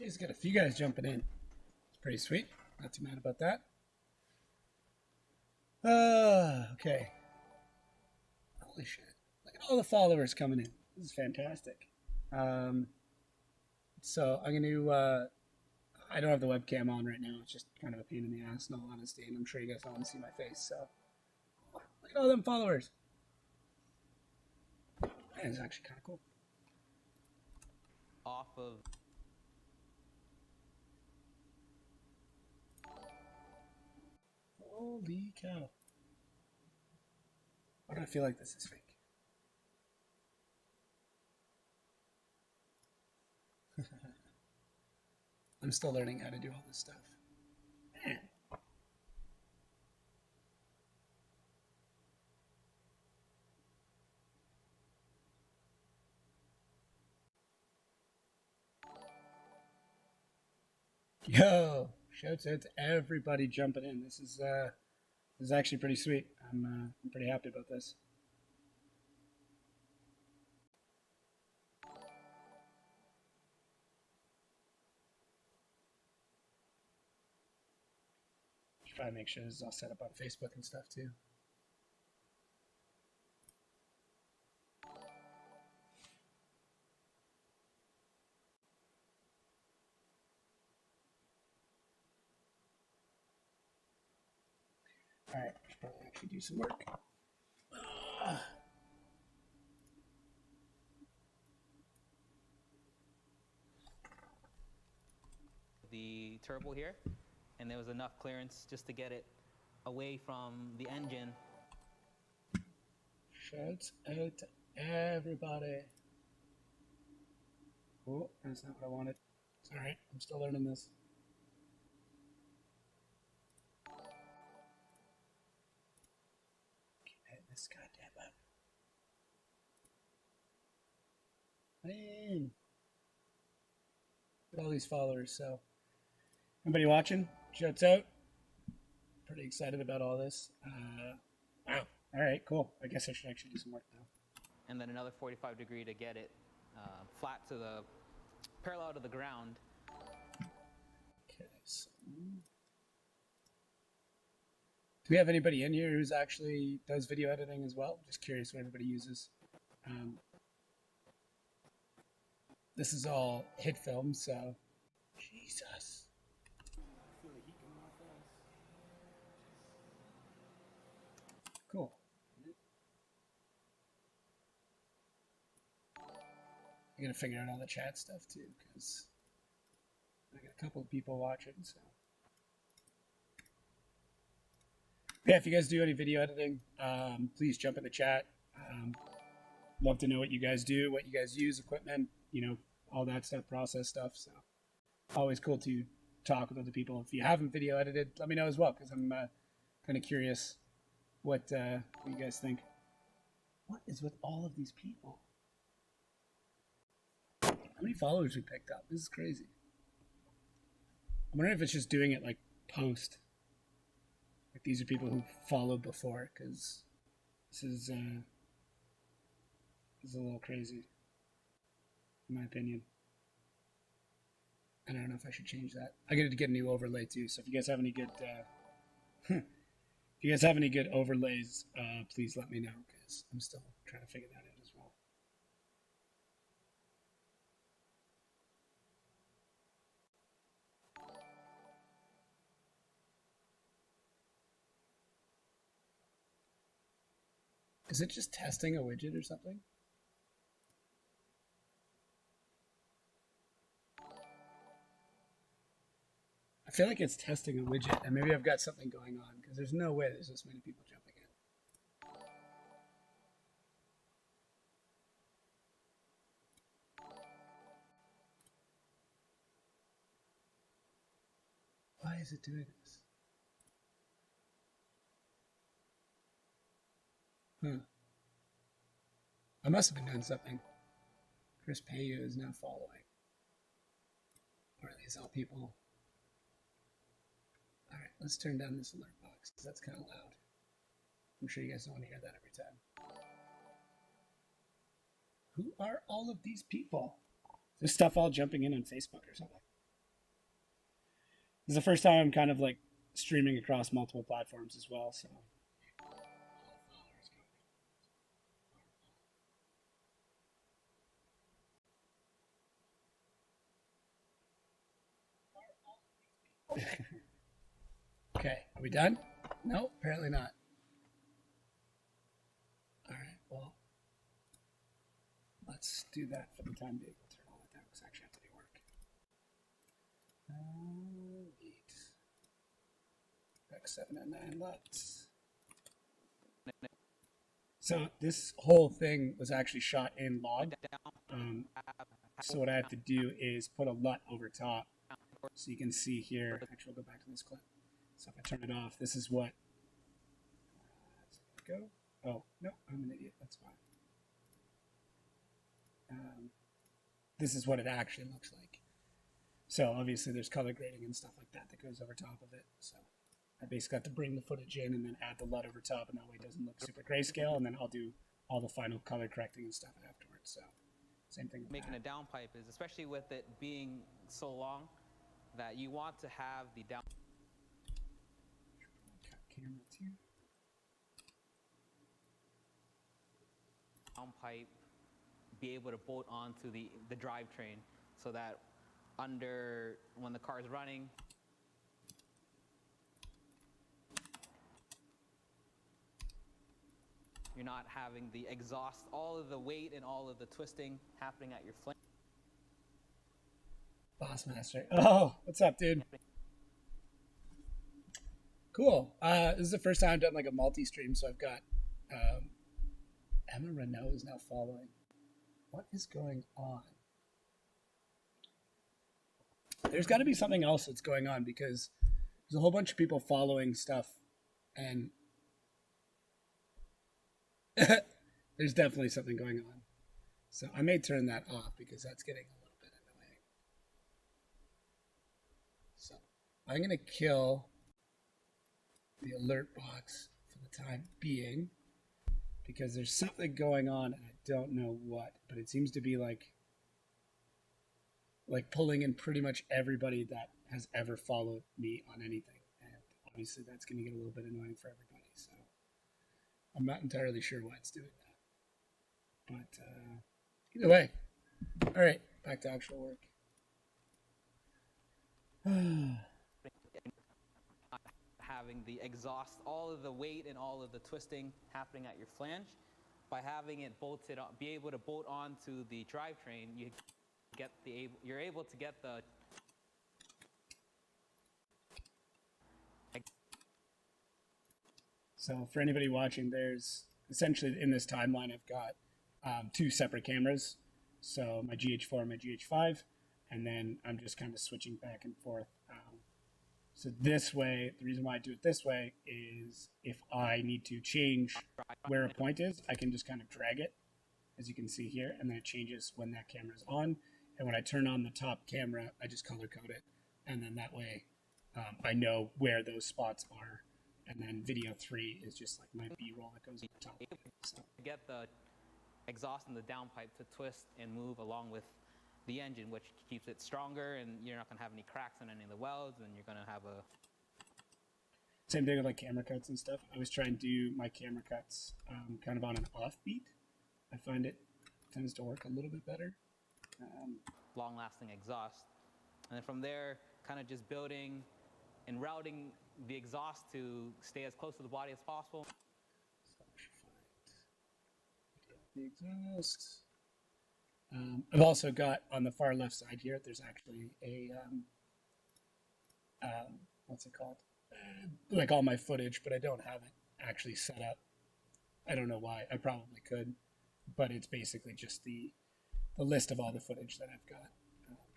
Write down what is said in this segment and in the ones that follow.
She's got a few guys jumping in. It's pretty sweet. Not too mad about that. Okay. Holy shit. Look at all the followers coming in. This is fantastic. So I'm going to, I don't have the webcam on right now. It's just kind of a pain in the ass, in all honesty. And I'm sure you guys don't want to see my face. So look at all them followers. That is actually kind of cool. Off of... Holy cow. Why do I feel like this is fake? I'm still learning how to do all this stuff. Man. Yo, shouts out to everybody jumping in. This is actually pretty sweet. I'm pretty happy about this. Try to make sure this is all set up on Facebook and stuff too. All right, should probably actually do some work. The turbo here, and there was enough clearance just to get it away from the engine. Shouts out to everybody. Oh, that's not what I wanted. It's all right. I'm still learning this. Keep hitting this goddamn button. Man. Look at all these followers. So, anybody watching? Shouts out. Pretty excited about all this. Wow. All right, cool. I guess I should actually do some work now. And then another 45 degree to get it flat to the parallel to the ground. Okay, so do we have anybody in here who's actually does video editing as well? Just curious what everybody uses. This is all hit film, so Jesus. Cool. I gotta figure out all the chat stuff too, because I got a couple of people watching. So yeah, if you guys do any video editing, please jump in the chat. Love to know what you guys do, what you guys use, equipment, you know, all that stuff, process stuff. So always cool to talk with other people. If you haven't video edited, let me know as well, because I'm kind of curious what you guys think. What is with all of these people? How many followers we picked up? This is crazy. I'm wondering if it's just doing it like post. Like these are people who followed before, because this is a little crazy, in my opinion. I don't know if I should change that. I got to get a new overlay too. So if you guys have any good, if you guys have any good overlays, please let me know, because I'm still trying to figure that out as well. Is it just testing a widget or something? I feel like it's testing a widget, and maybe I've got something going on, because there's no way there's this many people jumping in. Why is it doing this? I must have been doing something. Chris Payu is now following. Or are these all people? Alright, let's turn down this alert box, because that's kind of loud. I'm sure you guys don't want to hear that every time. Who are all of these people? Is this stuff all jumping in on Facebook or something? This is the first time I'm kind of like streaming across multiple platforms as well. So okay, are we done? No, apparently not. All right, well, let's do that for the time being. We'll turn all that down because I actually have to do work. Neat. Back 7 and 9 lots. So this whole thing was actually shot in log. So what I have to do is put a LUT over top. So you can see here, actually we'll go back to this clip. So if I turn it off, this is what, go. Oh, no, I'm an idiot, that's fine. This is what it actually looks like. So obviously there's color grading and stuff like that that goes over top of it. So I basically have to bring the footage in and then add the LUT over top, and that way it doesn't look super grayscale, and then I'll do all the final color correcting and stuff afterwards. So same thing with Making that. a downpipe is, especially with it being so long, that you want to have the Cut camera too. downpipe be able to bolt onto the drivetrain, so that under when the car is running, you're not having the exhaust, all of the weight and all of the twisting happening at your flame. Boss Master. Oh, what's up, dude? Cool. This is the first time I've done like a multi-stream, so I've got Emma Renault is now following. What is going on? There's got to be something else that's going on, because there's a whole bunch of people following stuff, and there's definitely something going on. So I may turn that off because that's getting a little bit annoying. So I'm going to kill the alert box for the time being, because there's something going on and I don't know what, but it seems to be like pulling in pretty much everybody that has ever followed me on anything, and obviously that's going to get a little bit annoying for everybody. So I'm not entirely sure why it's doing that, but either way, all right, back to actual work. Having the exhaust, all of the weight and all of the twisting happening at your flange. By having it bolted on, be able to bolt onto the drivetrain, you're able to get the So for anybody watching, there's essentially in this timeline, I've got two separate cameras. So my GH4 and my GH5, and then I'm just kind of switching back and forth. So this way, the reason why I do it this way is if I need to change where a point is, I can just kind of drag it, as you can see here, and then it changes when that camera is on. And when I turn on the top camera, I just color code it, and then that way I know where those spots are. And then video 3 is just like my B-roll that goes on the top. So. Get the exhaust and the downpipe to twist and move along with the engine, which keeps it stronger, and you're not going to have any cracks in any of the welds, and you're going to have a... Same thing with like camera cuts and stuff. I always try and do my camera cuts kind of on an offbeat. I find it tends to work a little bit better. Long-lasting exhaust. And then from there, kind of just building and routing the exhaust to stay as close to the body as possible. So I should find the exhaust. I've also got on the far left side here, there's actually a, what's it called? Like all my footage, but I don't have it actually set up. I don't know why. I probably could, but it's basically just the list of all the footage that I've got,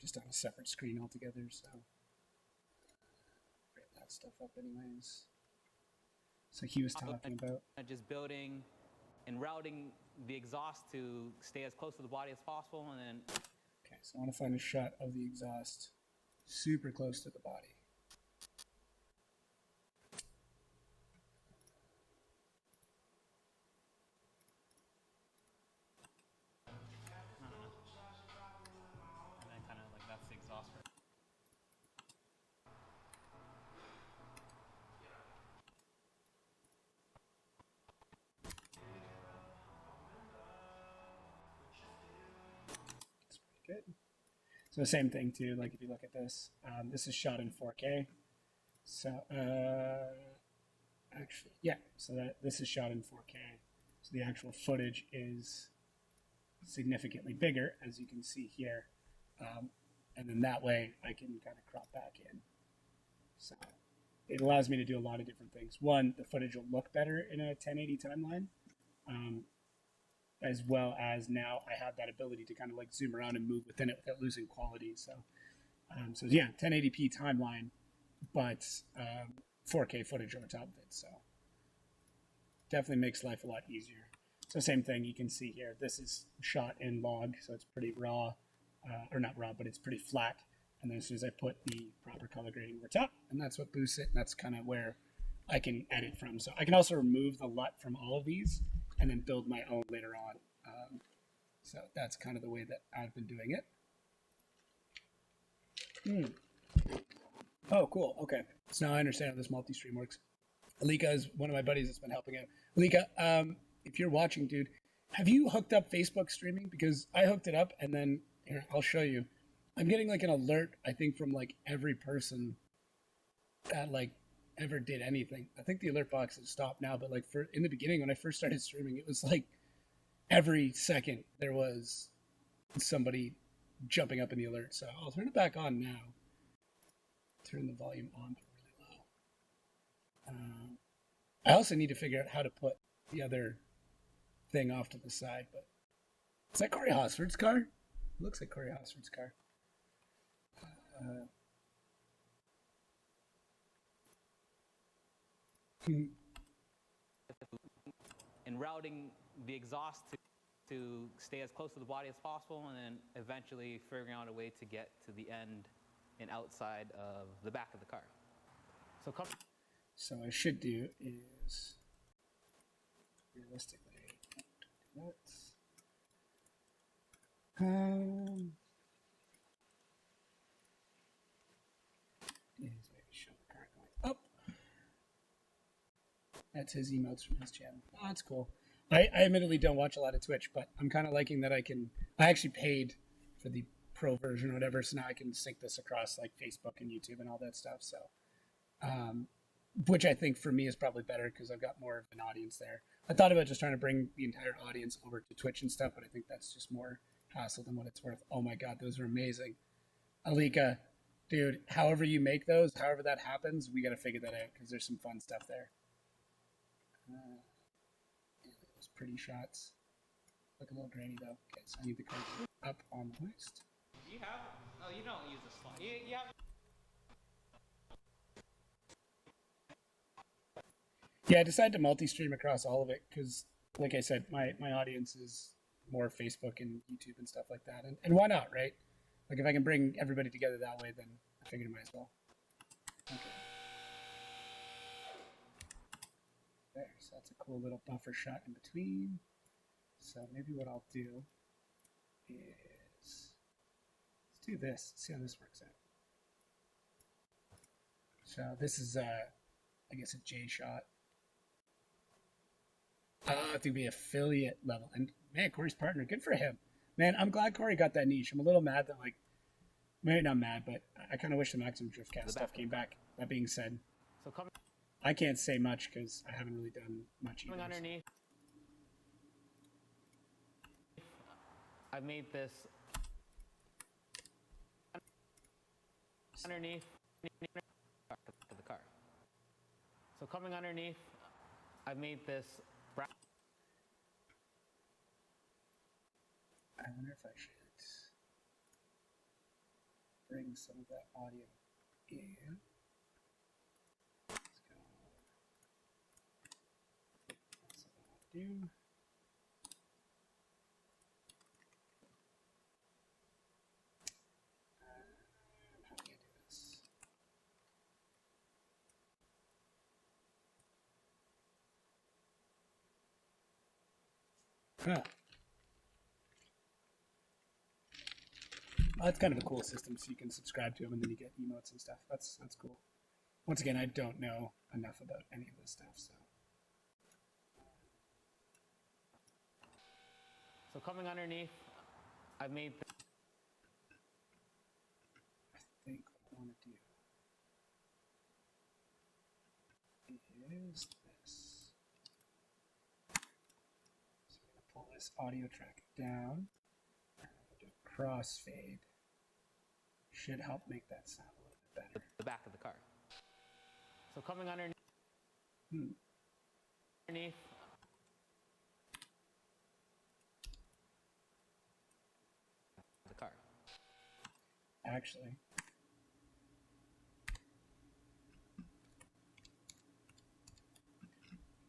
just on a separate screen altogether. So bring that stuff up anyways. So he was talking about just building and routing the exhaust to stay as close to the body as possible, and then... Okay, so I want to find a shot of the exhaust super close to the body. And then kind of like that's the exhaust. So same thing too. Like if you look at this, this is shot in 4K. So actually, yeah. So that this is shot in 4K. So the actual footage is significantly bigger, as you can see here. And then that way I can kind of crop back in. So it allows me to do a lot of different things. One, the footage will look better in a 1080 timeline, as well as now I have that ability to kind of like zoom around and move within it without losing quality. So, so yeah, 1080p timeline, but 4K footage over top of it. So definitely makes life a lot easier. So same thing you can see here. This is shot in log, so it's pretty raw, or not raw, but it's pretty flat. And then as soon as I put the proper color grading over top, and that's what boosts it, and that's kind of where I can edit from. So I can also remove the LUT from all of these and then build my own later on. So that's kind of the way that I've been doing it. Oh, cool. Okay. So now I understand how this multi-stream works. Alika is one of my buddies that's been helping out. Alika, if you're watching, dude, have you hooked up Facebook streaming? Because I hooked it up, and then here, I'll show you. I'm getting like an alert, I think, from like every person that like ever did anything. I think the alert box has stopped now, but like for in the beginning when I first started streaming, it was like every second there was somebody jumping up in the alert. So I'll turn it back on now. Turn the volume on really low. I also need to figure out how to put the other thing off to the side, but is that Corey Hosford's car? It looks like Corey Hosford's car. And routing the exhaust to stay as close to the body as possible, and then eventually figuring out a way to get to the end and outside of the back of the car. So what I should do is realistically that. Is maybe show the car going up. That's his emotes from his channel. Oh, that's cool. I admittedly don't watch a lot of Twitch, but I'm kind of liking that I actually paid for the pro version or whatever, so now I can sync this across like Facebook and YouTube and all that stuff. So, which I think for me is probably better because I've got more of an audience there. I thought about just trying to bring the entire audience over to Twitch and stuff, but I think that's just more hassle than what it's worth. Oh my God, those are amazing. Alika, dude, however you make those, however that happens, we got to figure that out because there's some fun stuff there. Those pretty shots. Look a little grainy though. Okay, so I need the card up on the hoist. You have? Oh, you don't use this one. You have. Yeah, I decided to multi-stream across all of it because, like I said, my audience is more Facebook and YouTube and stuff like that. And why not, right? Like if I can bring everybody together that way, then I figured I might as well. Okay. There, so that's a cool little buffer shot in between. So maybe what I'll do is let's do this. Let's see how this works out. So this is I guess a J shot. To be affiliate level, and man, Corey's partner, good for him. Man, I'm glad Corey got that niche. I'm a little mad that like, maybe not mad, but I kind of wish the Maximum Driftcast stuff came back. That being said, So coming. I can't say much because I haven't really done much either. Underneath. I made this underneath the car. So coming underneath, I made this. I wonder if I should bring some of that audio in. Let's go. That's what I want to do. How do I do this? Huh. That's kind of a cool system, so you can subscribe to them and then you get emotes and stuff. That's cool. Once again, I don't know enough about any of this stuff, so. So coming underneath, I made want to do is this. So I'm going to pull this audio track down. I'm going to do a crossfade. Should help make that sound a little bit better. The back of the car. So coming underneath the car. Actually,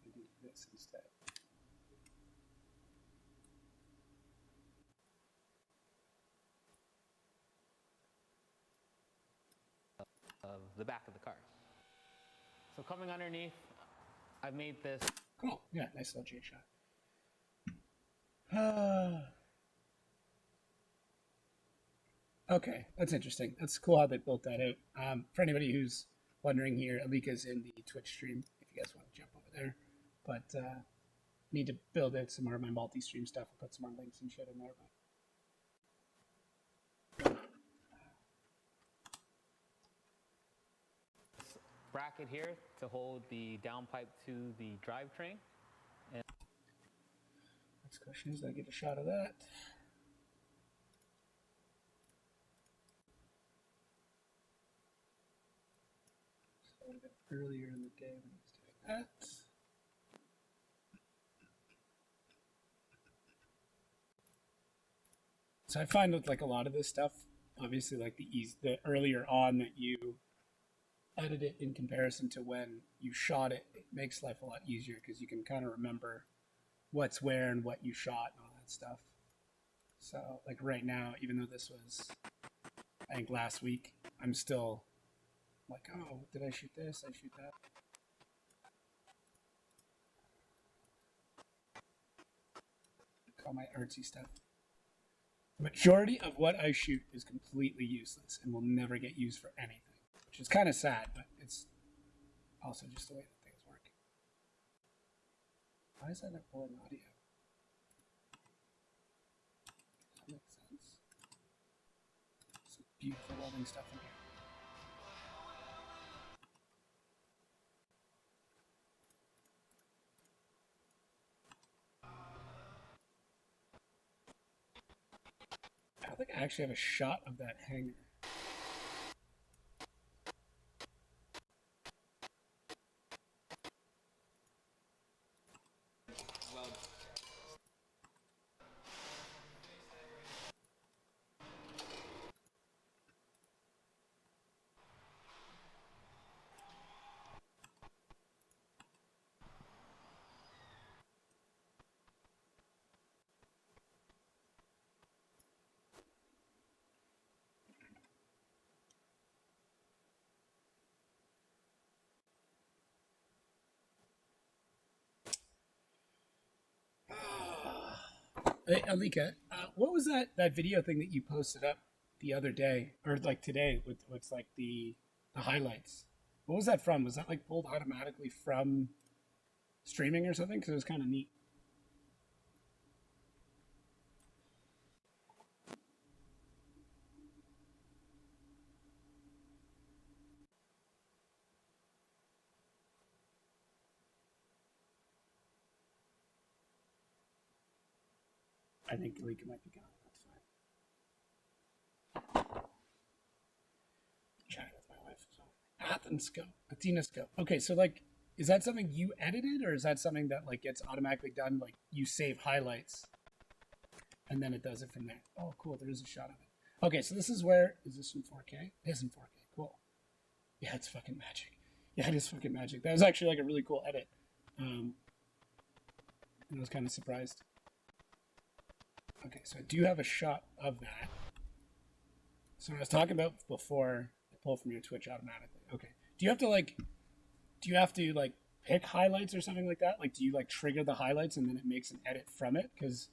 we do this instead. Of the back of the car. So coming underneath, I've made this. Cool. Yeah, nice little J shot. Okay, that's interesting. That's cool how they built that out. For anybody who's wondering here, Alika's in the Twitch stream if you guys want to jump over there. But need to build out some more of my multi-stream stuff. I'll put some more links and shit in there. But bracket here to hold the downpipe to the drivetrain. And next question is, did I get a shot of that? So a little bit earlier in the day when I was doing that. So I find with like a lot of this stuff, obviously like the earlier on that you edit it in comparison to when you shot it, it makes life a lot easier because you can kind of remember what's where and what you shot and all that stuff. So like right now, even though this was, I think last week, I'm still like, oh, did I shoot this? I shoot that. All my artsy stuff. The majority of what I shoot is completely useless and will never get used for anything, which is kind of sad, but it's also just the way that things work. Why is that not pulling audio? That makes sense. Some beautiful welding stuff in here. I don't think I actually have a shot of that hanger. Hey, Alika, what was that video thing that you posted up the other day, or like today, with what's like the highlights? What was that from? Was that like pulled automatically from streaming or something? Because it was kind of neat. I think Alika might be gone. That's fine. Chatting with my wife. So. Athens go. Athena's go. Okay, so like, is that something you edited, or is that something that like gets automatically done? Like you save highlights, and then it does it from there. Oh, cool. There is a shot of it. Okay, so this is where is this in 4K? It is in 4K. Cool. Yeah, it's fucking magic. Yeah, it is fucking magic. That was actually like a really cool edit. And I was kind of surprised. Okay, so I do have a shot of that. So I was talking about before, I pull from your Twitch automatically. Okay. Do you have to like pick highlights or something like that? Like, do you like trigger the highlights and then it makes an edit from it? Because,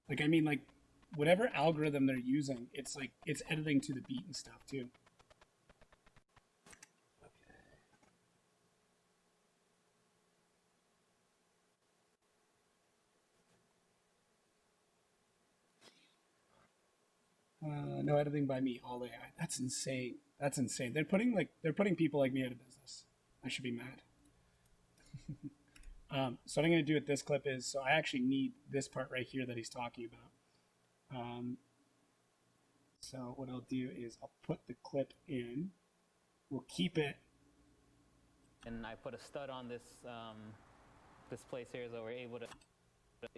like, I mean, like, whatever algorithm they're using, it's like, it's editing to the beat and stuff too. No editing by me, all AI. That's insane. That's insane. They're putting people like me out of business. I should be mad. So what I'm going to do with this clip is, so I actually need this part right here that he's talking about. So what I'll do is I'll put the clip in. We'll keep it. And I put a stud on this this place here, so we're able to. So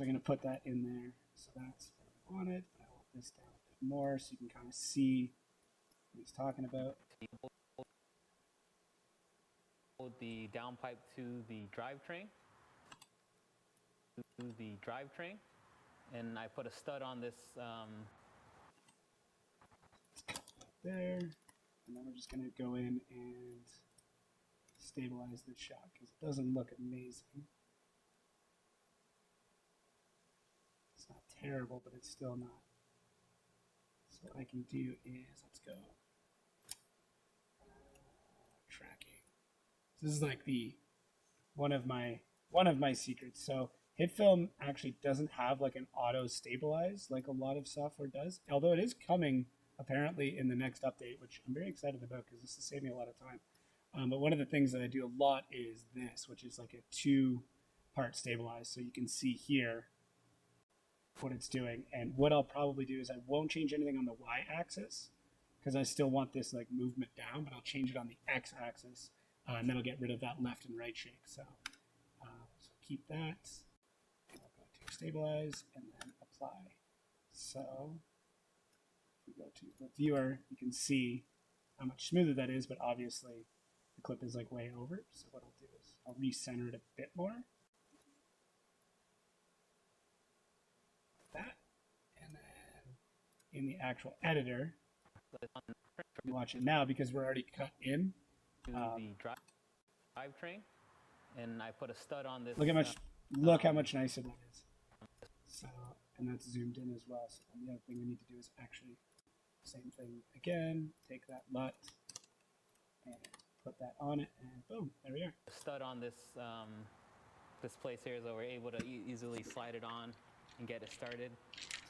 I'm going to put that in there. So that's what I wanted. But I want this down a bit more so you can kind of see what he's talking about. The downpipe to the drivetrain. And I put a stud on this. There. And then we're just going to go in and stabilize this shot because it doesn't look amazing. It's not terrible, but it's still not. So what I can do is, let's go tracking. This is like the one of my secrets. So HitFilm actually doesn't have like an auto stabilize like a lot of software does, although it is coming apparently in the next update, which I'm very excited about because this is saving me a lot of time. But one of the things that I do a lot is this, which is like a 2-part stabilize. So you can see here what it's doing. And what I'll probably do is I won't change anything on the y-axis because I still want this like movement down, but I'll change it on the x-axis, and then I'll get rid of that left and right shake. So keep that. I'll go to stabilize and then apply. So if we go to the viewer, you can see how much smoother that is, but obviously the clip is like way over. So what I'll do is I'll recenter it a bit more. That. And then in the actual editor, you watch it now because we're already cut in. The drivetrain, and I put a stud on this. Look how much nicer that is. So, and that's zoomed in as well. So then the other thing we need to do is actually same thing again. Take that LUT and put that on it, and boom, there we are. Stud on this this place here, so we're able to easily slide it on and get it started.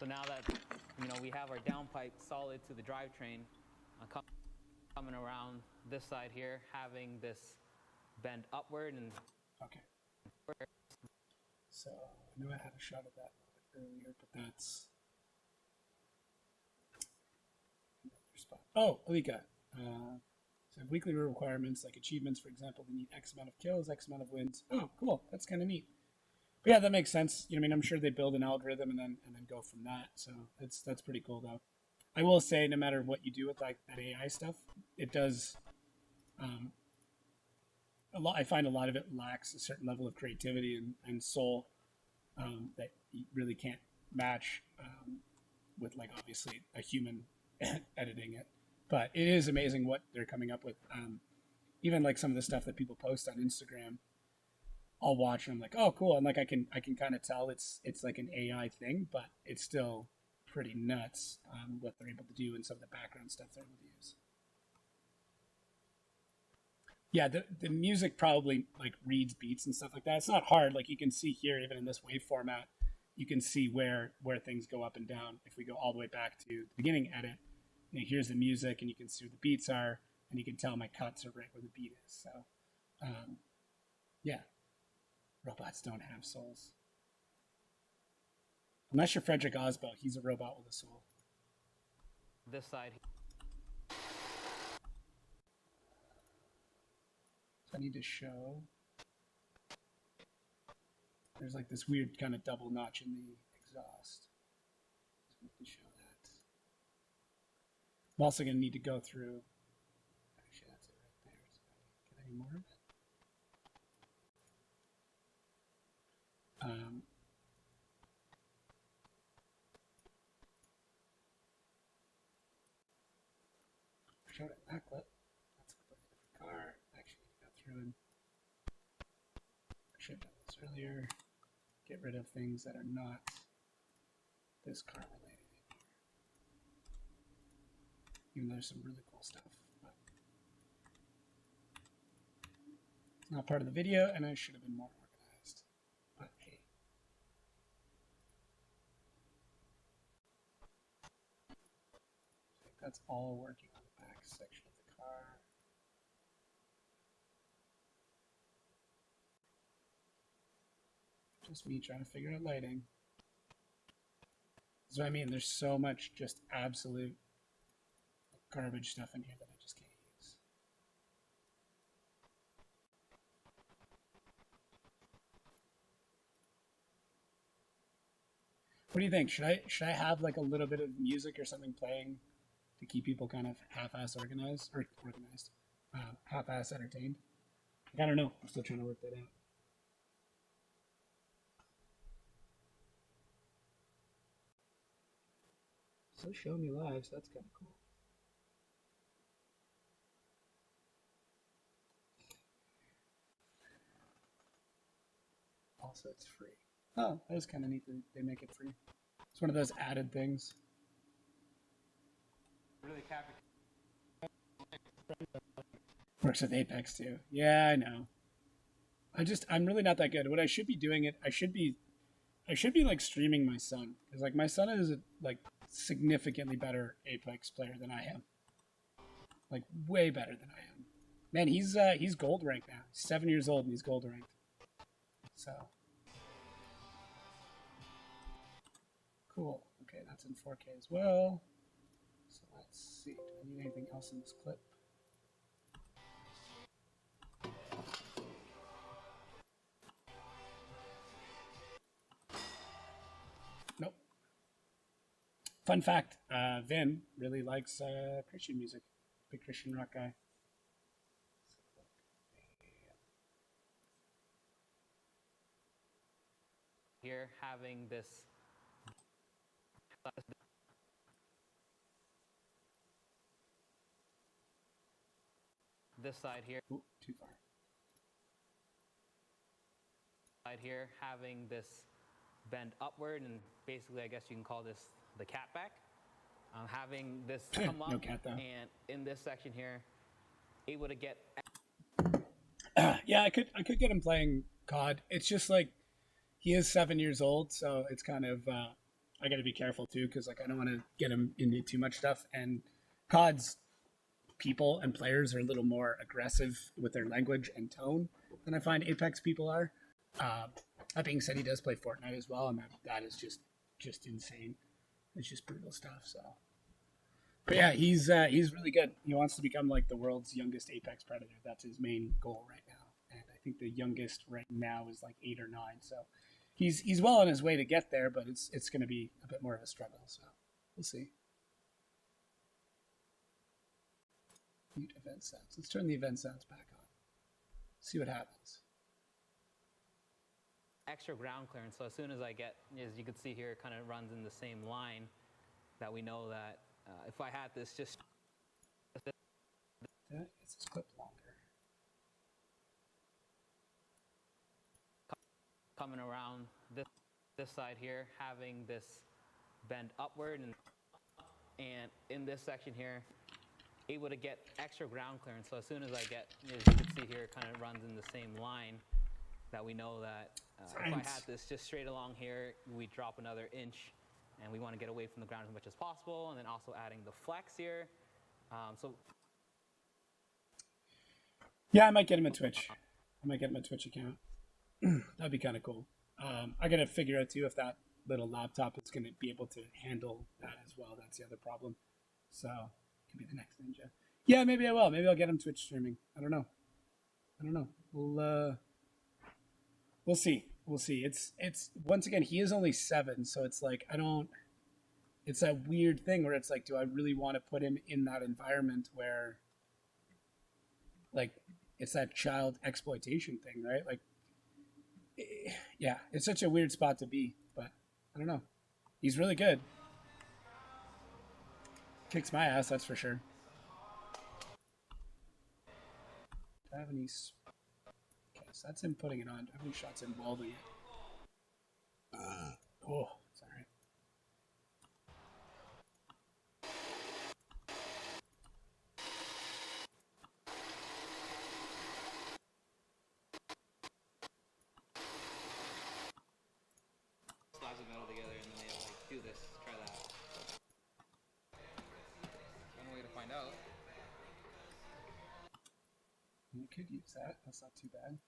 So now that we have our downpipe solid to the drivetrain, coming around this side here, having this bend upward and okay. So I know I had a shot of that a little bit earlier, but that's another spot. Oh, Alika. So weekly requirements like achievements, for example, they need X amount of kills, X amount of wins. Oh, cool. That's kind of neat. But yeah, that makes sense. I'm sure they build an algorithm and then go from that. So that's pretty cool though. I will say, no matter what you do with like that AI stuff, it does. I find a lot of it lacks a certain level of creativity and soul that you really can't match with like obviously a human editing it. But it is amazing what they're coming up with. Even like some of the stuff that people post on Instagram, I'll watch and I'm like, oh, cool. And like I can kind of tell it's like an AI thing, but it's still pretty nuts what they're able to do and some of the background stuff they're able to use. Yeah, the music probably like reads beats and stuff like that. It's not hard. Like you can see here, even in this wave format, you can see where things go up and down. If we go all the way back to the beginning edit, here's the music and you can see where the beats are and you can tell my cuts are right where the beat is. So yeah, robots don't have souls. Unless you're Frederick Osbo, he's a robot with a soul. This side. I need to show. There's like this weird kind of double notch in the exhaust. So I need to show that. I'm also going to need to go through. Actually, that's it right there. So get any more of it? Showed it in that clip. That's a completely different car. Actually, go through and I should have done this earlier. Get rid of things that are not this car related in here. Even though there's some really cool stuff. But it's not part of the video, and I should have been more organized. But hey. that's all working on the back section of the car. Just me trying to figure out lighting. That's what I mean. There's so much just absolute garbage stuff in here that I just can't use. What do you think? Should I have like a little bit of music or something playing to keep people kind of half-ass organized or organized, half-ass entertained? Like, I don't know. I'm still trying to work that out. Still showing me live, so that's kind of cool. Also, it's free. Oh, that is kind of neat that they make it free. It's one of those added things. Really capture. Works with Apex too. Yeah, I know. I'm really not that good. What I should be doing I should be like streaming my son because like my son is a, like significantly better Apex player than I am. Like way better than I am. Man, he's gold ranked now. He's 7 years old and he's gold ranked. So cool. Okay, that's in 4K as well. So let's see. Do I need anything else in this clip? Nope. Fun fact, Vin really likes Christian music. Big Christian rock guy. Here, having this side here. Ooh, too far. Side here, having this bend upward, and basically, I guess you can call this the cat back. Having this come up, No cat though. and in this section here, able to get. Yeah, I could get him playing COD. It's just like he is 7 years old, so it's kind of I got to be careful too because like I don't want to get him into too much stuff. And COD's people and players are a little more aggressive with their language and tone than I find Apex people are. That being said, he does play Fortnite as well, and that is just insane. It's just brutal stuff. So, but yeah, he's really good. He wants to become like the world's youngest Apex Predator. That's his main goal right now. And I think the youngest right now is like 8 or 9. So he's well on his way to get there, but it's going to be a bit more of a struggle. So we'll see. Mute event sounds. Let's turn the event sounds back on. See what happens. Extra ground clearance. So as soon as I get, as you can see here, it kind of runs in the same line that we know that if I had this just. That is this clip longer. Coming around this side here, having this bend upward, and in this section here, able to get extra ground clearance. So as soon as I get, as you can see here, it kind of runs in the same line that we know that if I had this just straight along here, we drop another inch, and we want to get away from the ground as much as possible, and then also adding the flex here. Yeah, I might get him a Twitch. I might get him a Twitch account. That'd be kind of cool. I gotta figure out too if that little laptop is gonna be able to handle that as well. That's the other problem. So could be the next ninja. Yeah, maybe I will. Maybe I'll get him Twitch streaming. I don't know. We'll see. We'll see. It's once again, he is only 7, so it's like it's that weird thing where it's like, do I really want to put him in that environment where like it's that child exploitation thing, right? Like yeah, it's such a weird spot to be, but I don't know. He's really good. Kicks my ass, that's for sure. Do I have any? Okay, so that's him putting it on. Do I have any shots in welding it? Oh, sorry. Slabs of metal together, and then they like do this, try that. find out. You could use that. That's not too bad.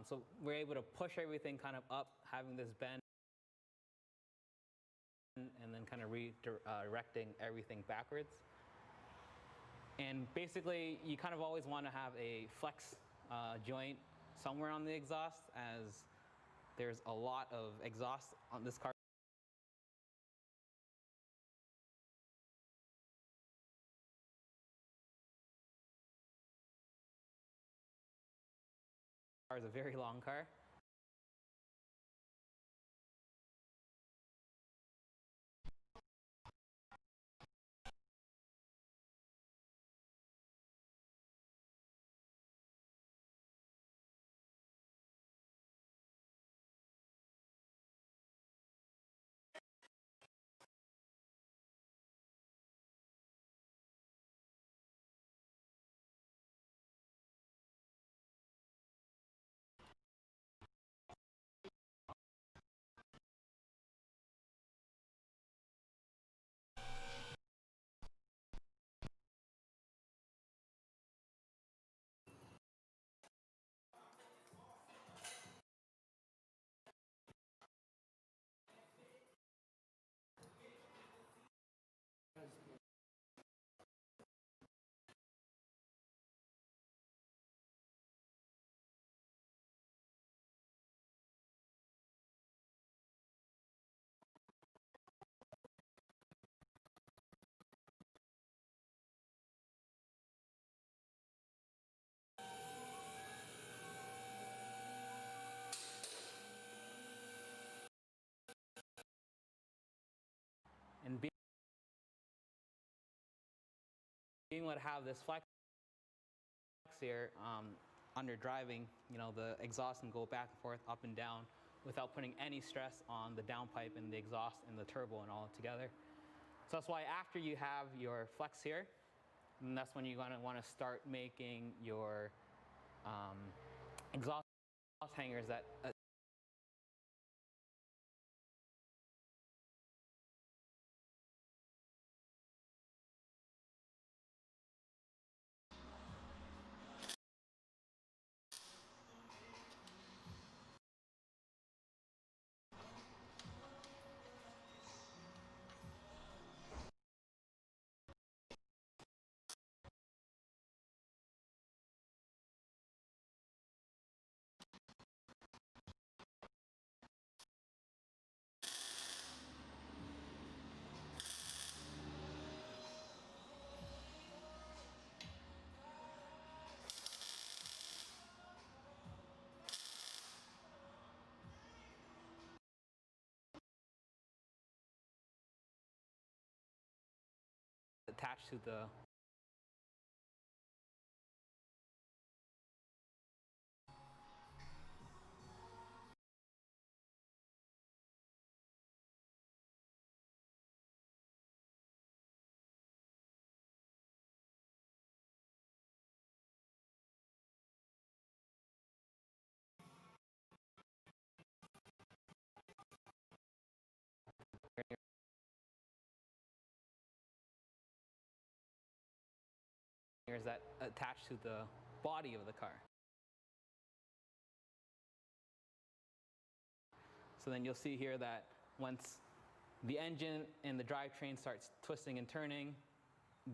So we're able to push everything kind of up, having this bend, and then kind of redirecting everything backwards. And basically, you kind of always want to have a flex joint somewhere on the exhaust, as there's a lot of exhaust on this car. Is a very long car. And being able to have this flex here under driving, the exhaust can go back and forth, up and down, without putting any stress on the downpipe and the exhaust and the turbo and all together. So that's why after you have your flex here, and that's when you're going to want to start making your exhaust hangers that attached to the that attached to the body of the car. So then you'll see here that once the engine and the drivetrain starts twisting and turning,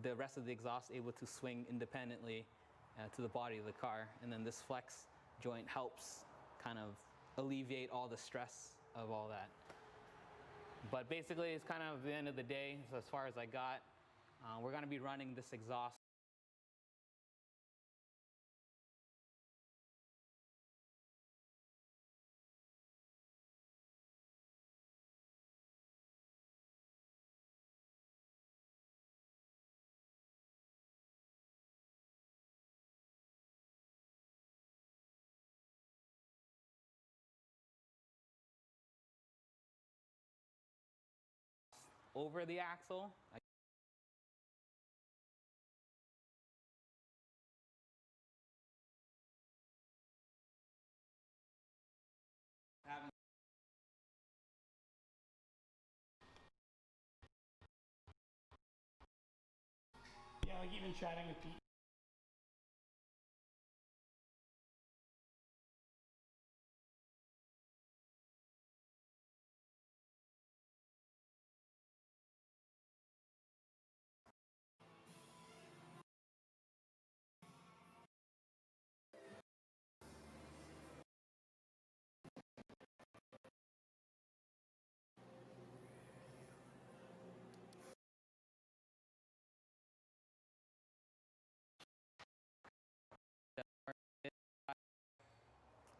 the rest of the exhaust is able to swing independently to the body of the car. And then this flex joint helps kind of alleviate all the stress of all that. But basically, it's kind of the end of the day. So as far as I got, we're going to be running this exhaust over the axle. Yeah, like even chatting with Pete.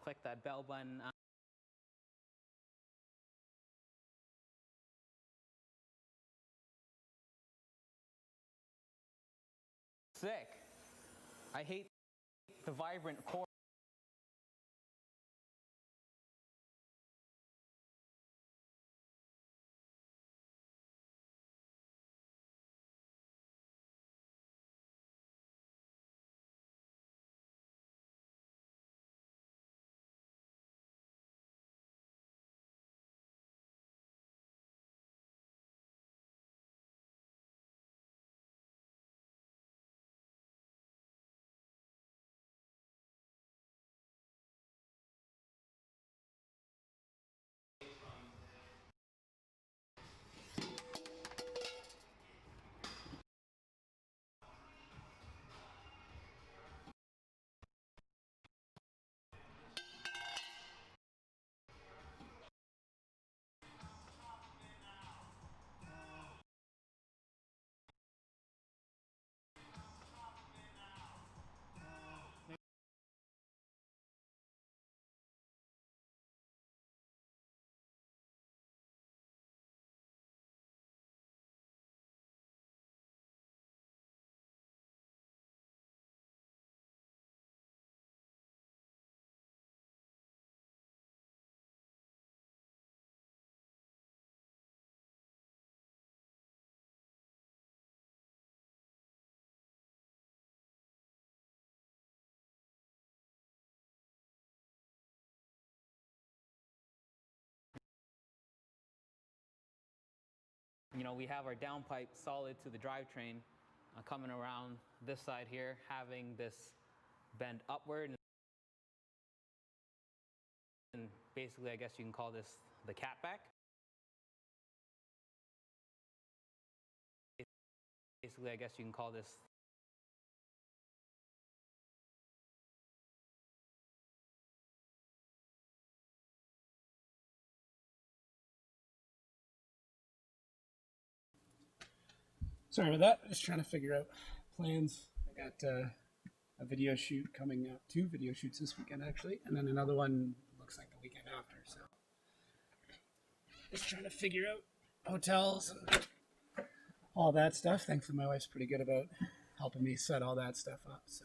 Click that bell button. Sick. I hate the vibrant core. You know, we have our downpipe solid to the drivetrain coming around this side here, having this bend upward. And basically, I guess you can call this the catback. Basically, I guess you can call this Sorry about that. Just trying to figure out plans. I got a video shoot coming up, 2 video shoots this weekend actually, and then another one looks like the weekend after. So just trying to figure out hotels and all that stuff. Thankfully, my wife's pretty good about helping me set all that stuff up. So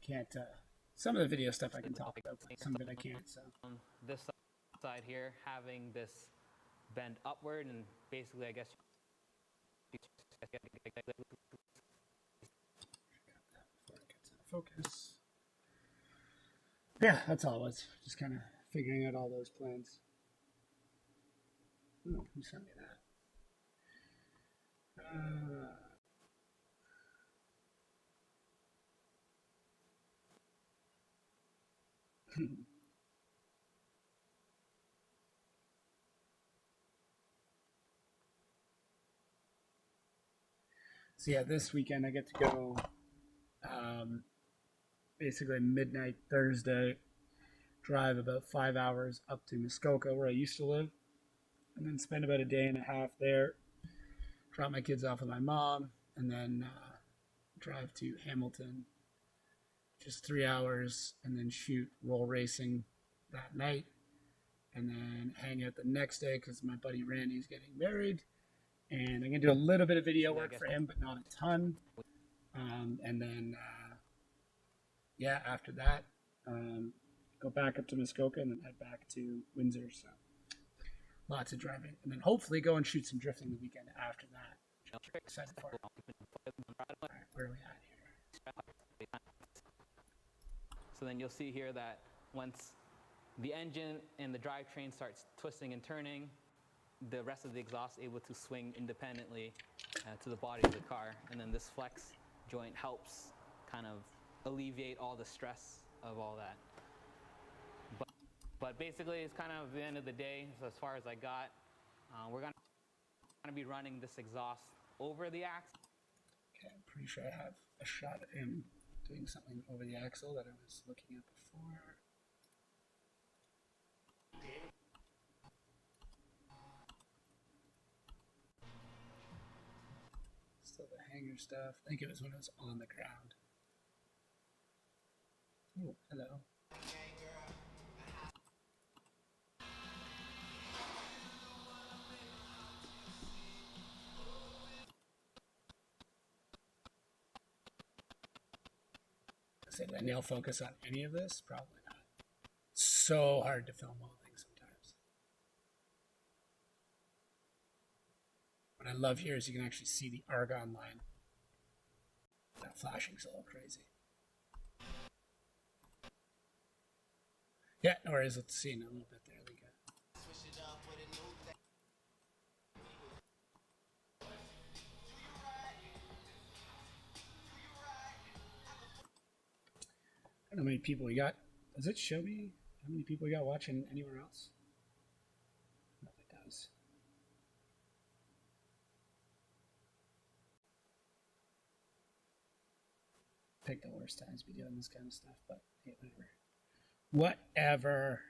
can't. Some of the video stuff I can talk about, but some of it I can't. So This side here having this bend upward, and basically, I guess. Focus. Yeah, that's all it was. Just kind of figuring out all those plans. Ooh, who sent me that? So yeah, this weekend I get to go basically midnight Thursday, drive about 5 hours up to Muskoka where I used to live, and then spend about a day and a half there, drop my kids off with my mom, and then drive to Hamilton, just 3 hours, and then shoot roll racing that night, and then hang out the next day because my buddy Randy's getting married, and I'm gonna do a little bit of video work for him, but not a ton. And then yeah, after that, go back up to Muskoka and then head back to Windsor. So lots of driving, and then hopefully go and shoot some drifting the weekend after that. Which I'm excited for. All right, where are we at here? So then you'll see here that once the engine and the drivetrain starts twisting and turning, the rest of the exhaust able to swing independently to the body of the car, and then this flex joint helps kind of alleviate all the stress of all that. But basically, it's kind of the end of the day. So as far as I got, we're going to be running this exhaust over the axle. Okay, I'm pretty sure I have a shot of him doing something over the axle that I was looking at before. Still the hanger stuff. I think it was when it was on the ground. Oh, hello. Say, did I nail focus on any of this? Probably not. So hard to film welding sometimes. What I love here is you can actually see the argon line. That flashing's a little crazy. Yeah, no worries. Let's see in a little bit there. I don't know how many people we got. Does it show me how many people we got watching anywhere else? No, it does. Pick the worst times to be doing this kind of stuff, but hey, whatever. Whatever.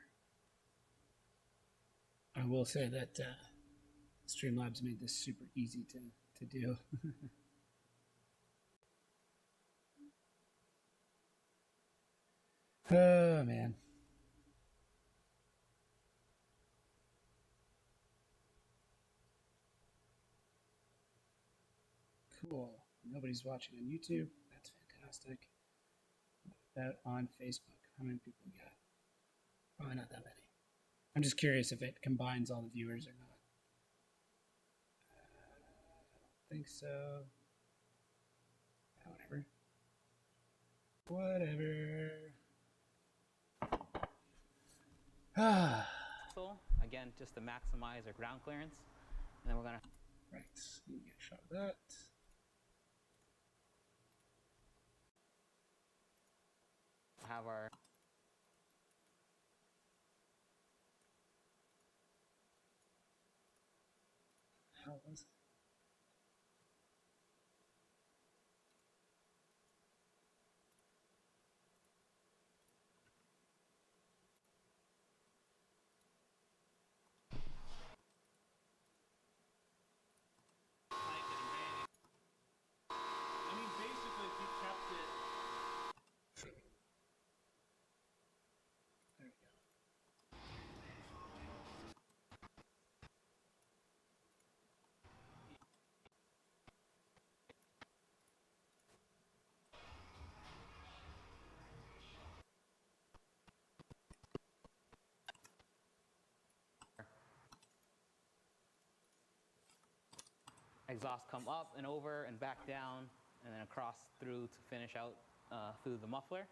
I will say that Streamlabs made this super easy to do. Oh, man. Cool. Nobody's watching on YouTube. That's fantastic. What about on Facebook? How many people we got? Probably not that many. I'm just curious if it combines all the viewers or not. I don't think so. Whatever. So again, just to maximize our ground clearance, and then we're gonna. Right. You get a shot of that. Have our How was it? exhaust come up and over and back down, and then across through to finish out through the muffler.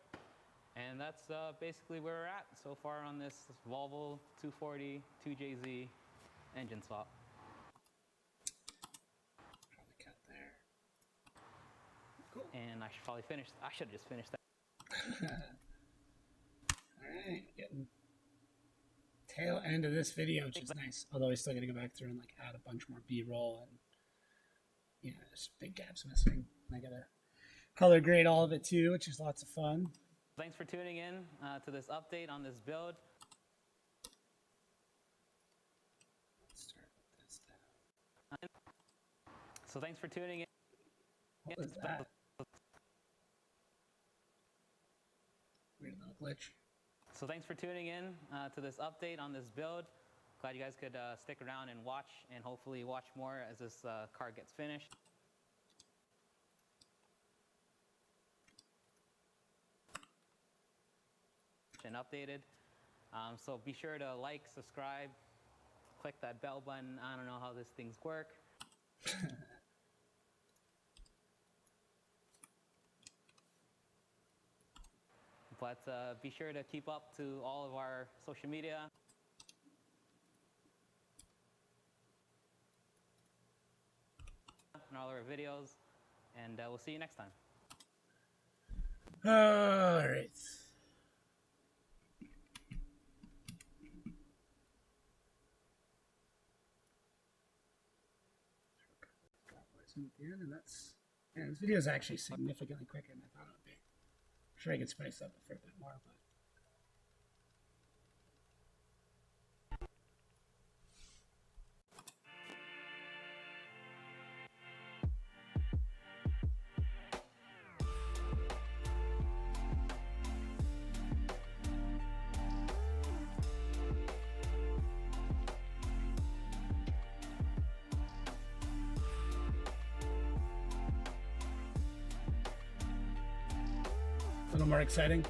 And that's basically where we're at so far on this Volvo 240 2JZ engine swap. Probably cut there. Cool. And I should probably finish. I should have just finished that. Alright, getting tail end of this video, which is nice. Although I still gotta go back through and like add a bunch more B-roll, and there's big gaps missing. I gotta color grade all of it too, which is lots of fun. Thanks for tuning in to this update on this build. Let's start with this down. So thanks for tuning in. What was that? Weird little glitch. So thanks for tuning in to this update on this build. Glad you guys could stick around and watch, and hopefully watch more as this car gets finished. And updated. So be sure to like, subscribe, click that bell button. I don't know how these things work. But be sure to keep up to all of our social media. And all our videos. And we'll see you next time. All right. At the end, and that's, man, this video is actually significantly quicker than I thought it would be. I'm sure I could spice up for a bit more, but a little more exciting.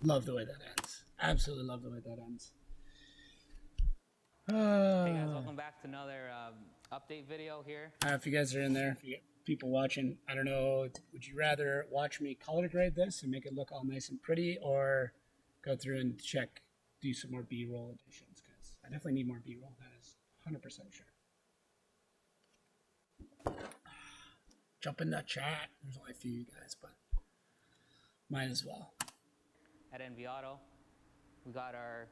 Love the way that ends. Absolutely love the way that ends. Hey guys, welcome back to another update video here. If you guys are in there, if you get people watching, I don't know, would you rather watch me color grade this and make it look all nice and pretty, or go through and check, do some more B-roll additions? Because I definitely need more B-roll, that is 100% sure. Jump in that chat. There's only a few of you guys, but might as well. At NV Auto, we got our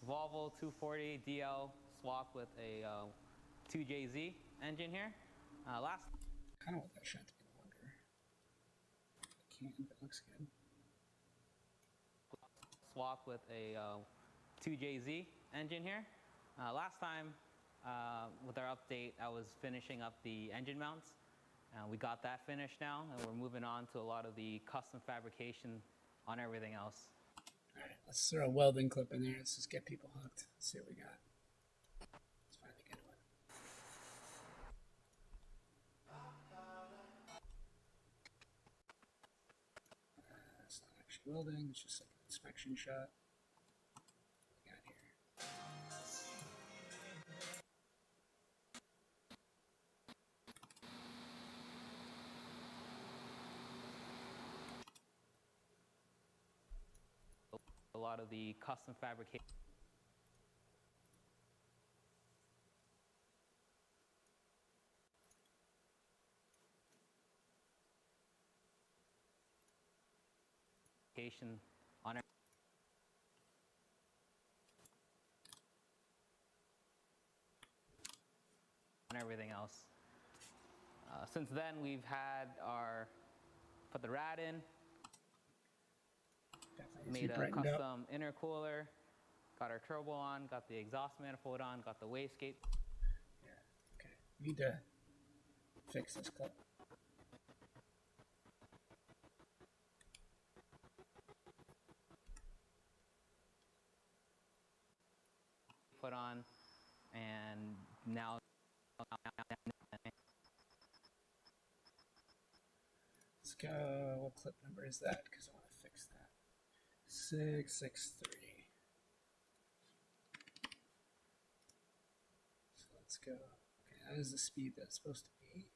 Volvo 240 DL swap with a 2JZ engine here. Last I kind of want that shot to be longer. I can't, but it looks good. swap with a 2JZ engine here. Last time with our update, I was finishing up the engine mounts. We got that finished now, and we're moving on to a lot of the custom fabrication on everything else. All right, let's throw a welding clip in there. Let's just get people hooked. Let's see what we got. Let's find a good one. It's not actually welding. It's just like an inspection shot. What we got here? A lot of the custom fabrication. On everything else. Since then, we've had put the rad in, made a custom intercooler, got our turbo on, got the exhaust manifold on, got the wastegate. Yeah, okay. Need to fix this clip. Put on, and now Let's go. What clip number is that? Because I want to fix that. 663. So let's go. Okay, that is the speed that's supposed to be.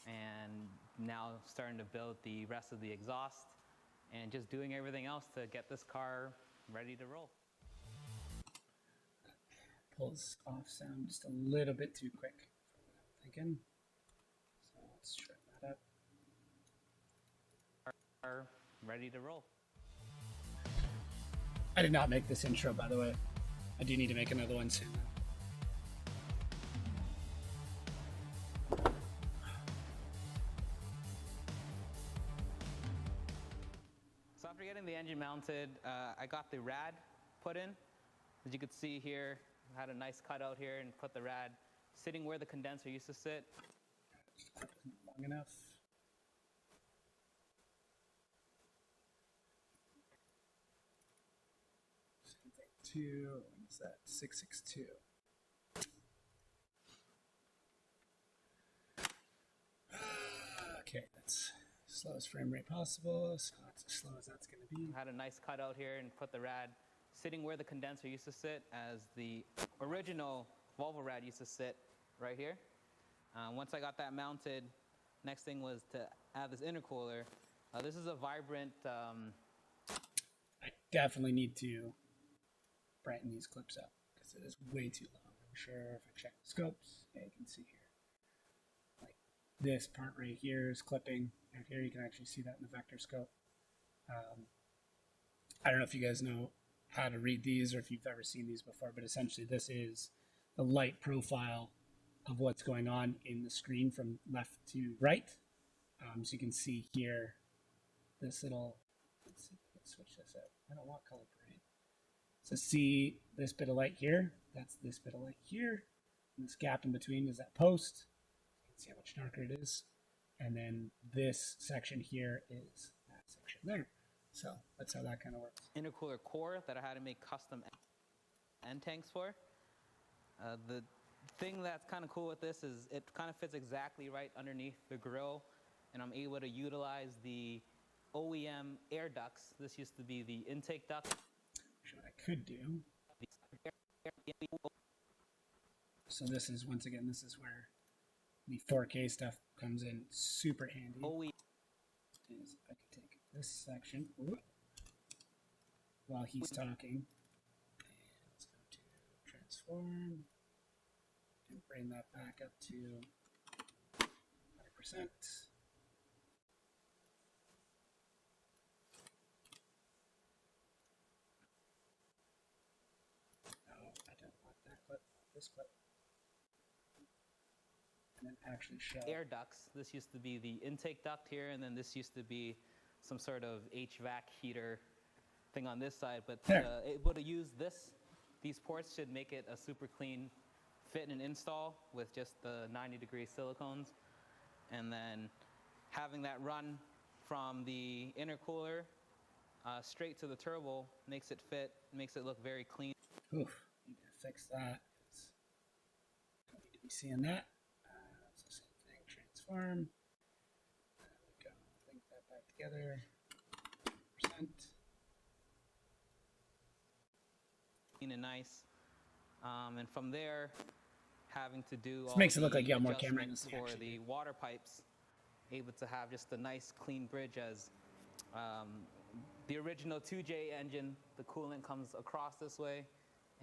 And now starting to build the rest of the exhaust and just doing everything else to get this car ready to roll. Pulls off sound just a little bit too quick for what I'm thinking. So let's trim that up. Car ready to roll. I did not make this intro, by the way. I do need to make another one soon. So after getting the engine mounted, I got the rad put in. As you can see here, I had a nice cutout here and put the rad sitting where the condenser used to sit. Long enough. What is that? 662. Okay, that's slowest frame rate possible. So that's as slow as that's going to be. I had a nice cutout here and put the rad sitting where the condenser used to sit, as the original Volvo rad used to sit right here. Once I got that mounted, next thing was to add this intercooler. This is a Vibrant. I definitely need to brighten these clips up because it is way too long. I'm sure if I check the scopes, yeah, you can see here. Like this part right here is clipping. Right here, you can actually see that in the vector scope. I don't know if you guys know how to read these or if you've ever seen these before, but essentially this is the light profile of what's going on in the screen from left to right. So you can see here this little, let's see if I can switch this out. I don't want color parade. So see this bit of light here, that's this bit of light here. And this gap in between is that post. You can see how much darker it is. And then this section here is that section there. So that's how that kind of works. Intercooler core that I had to make custom end tanks for. The thing that's kind of cool with this is it kind of fits exactly right underneath the grill, and I'm able to utilize the OEM air ducts. This used to be the intake duct. What I could do. So this is, once again, this is where the 4K stuff comes in super handy. Is I could take this section while he's talking, and let's go to transform and bring that back up to 100%. No, I don't want that clip, this clip. And then actually show Air ducts. This used to be the intake duct here, and then this used to be some sort of HVAC heater thing on this side. But able to use these ports should make it a super clean fit and install with just the 90-degree silicones. And then having that run from the intercooler straight to the turbo makes it fit, makes it look very clean. Oof, need to fix that. Don't need to be seeing that. So same thing, transform. There we go. Link that back together. Percent. Clean and nice. And from there, having to do this makes it look like you have more camera angles for the water pipes, able to have just a nice clean bridge as the original 2J engine, the coolant comes across this way,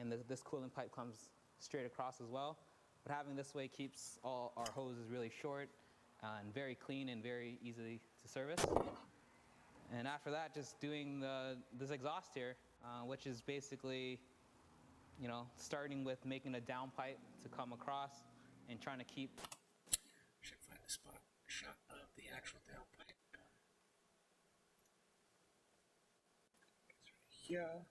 and this coolant pipe comes straight across as well. But having this way keeps all our hoses really short and very clean and very easy to service. And after that, just doing this exhaust here, which is basically, you know, starting with making a downpipe to come across and trying to keep. Should find a spot shot of the actual downpipe. It's right here.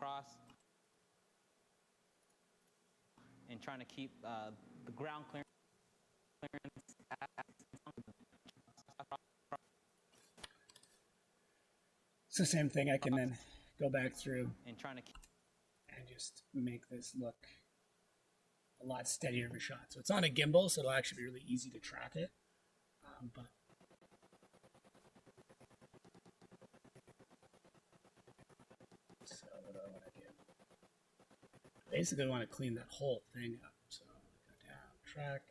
cross and trying to keep the ground clearance It's the same thing. I can then go back through and trying to keep and just make this look a lot steadier of a shot. So it's on a gimbal, so it'll actually be really easy to track it. But so what do I want to do? Basically, I want to clean that whole thing up. So go down, track.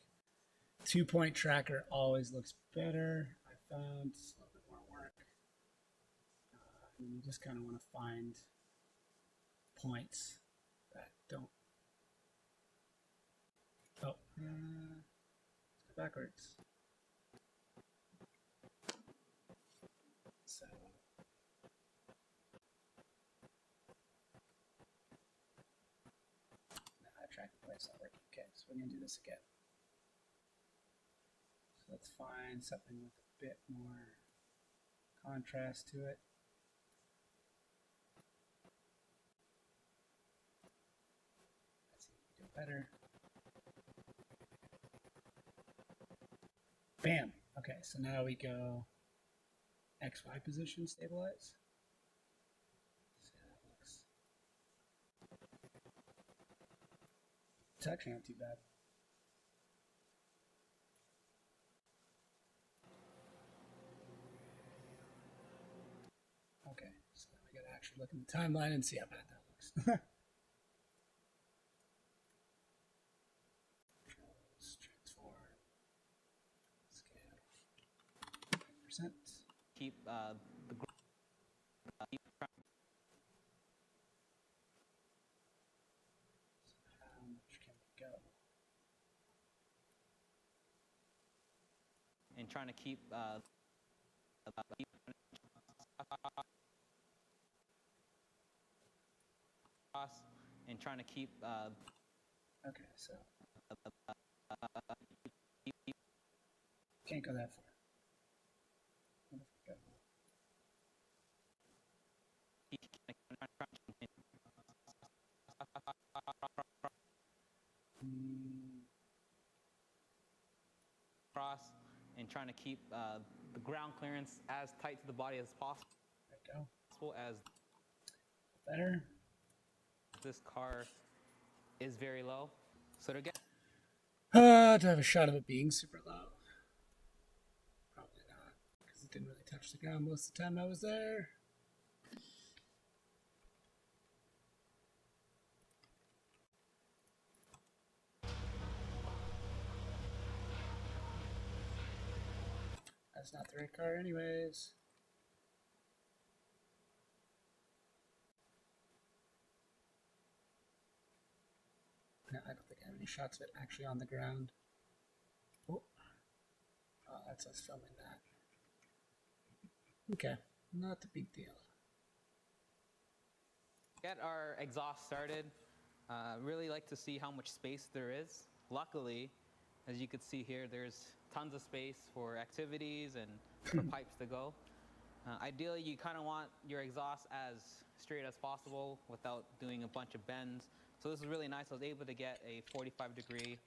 2-point tracker always looks better. I found it's a little bit more work. And you just kind of want to find points that don't. Oh, let's go backwards. So now track the points not working. Okay, so we're gonna do this again. So let's find something with a bit more contrast to it. Let's see if we can do it better. Bam. Okay, so now we go XY position stabilize. See how that looks. It's actually not too bad. Okay, so now we gotta actually look in the timeline and see how bad that looks. Transform, scale, 5%. keep the How much can we go? and trying to keep and trying to keep Okay, so can't go that far. What if we go? cross and trying to keep the ground clearance as tight to the body as possible. There we go. As Better. this car is very low, so to get Do I have a shot of it being super low? Probably not, because it didn't really touch the ground most of the time I was there. That's not the right car anyways. No, I don't think I have any shots of it actually on the ground. Oh, that's us filming that. Okay, not a big deal. get our exhaust started, really like to see how much space there is. Luckily, as you can see here, there's tons of space for activities and for pipes to go. Ideally, you kind of want your exhaust as straight as possible without doing a bunch of bends. So this is really nice. I was able to get a 45-degree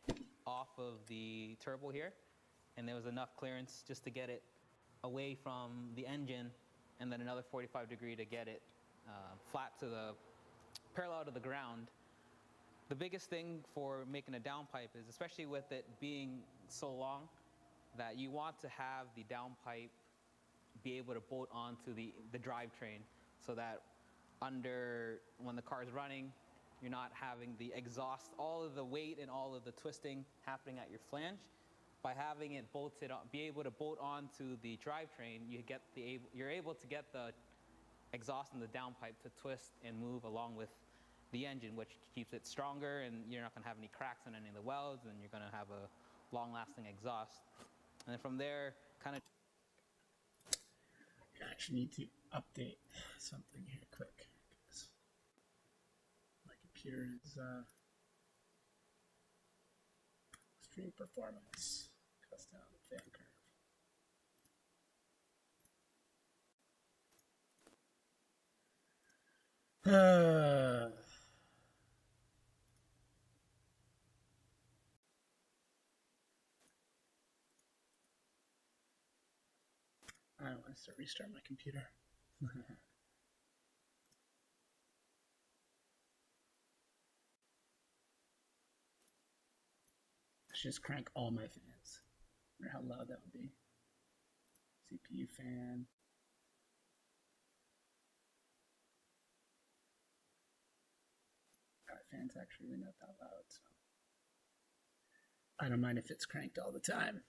off of the turbo here, and there was enough clearance just to get it away from the engine, and then another 45-degree to get it flat to the parallel to the ground. The biggest thing for making a downpipe is, especially with it being so long, that you want to have the downpipe be able to bolt onto the drivetrain, so that when the car is running, you're not having the exhaust, all of the weight and all of the twisting happening at your flange. By having it bolted on, be able to bolt onto the drivetrain, you're able to get the exhaust and the downpipe to twist and move along with the engine, which keeps it stronger, and you're not going to have any cracks in any of the welds, and you're going to have a long-lasting exhaust. And then from there, kind of. I actually need to update something here quick, because my computer is stream performance, custom fan curve. Uh, I don't want to restart my computer. Let's just crank all my fans. I wonder how loud that would be. CPU fan. Fan's actually really not that loud, so I don't mind if it's cranked all the time.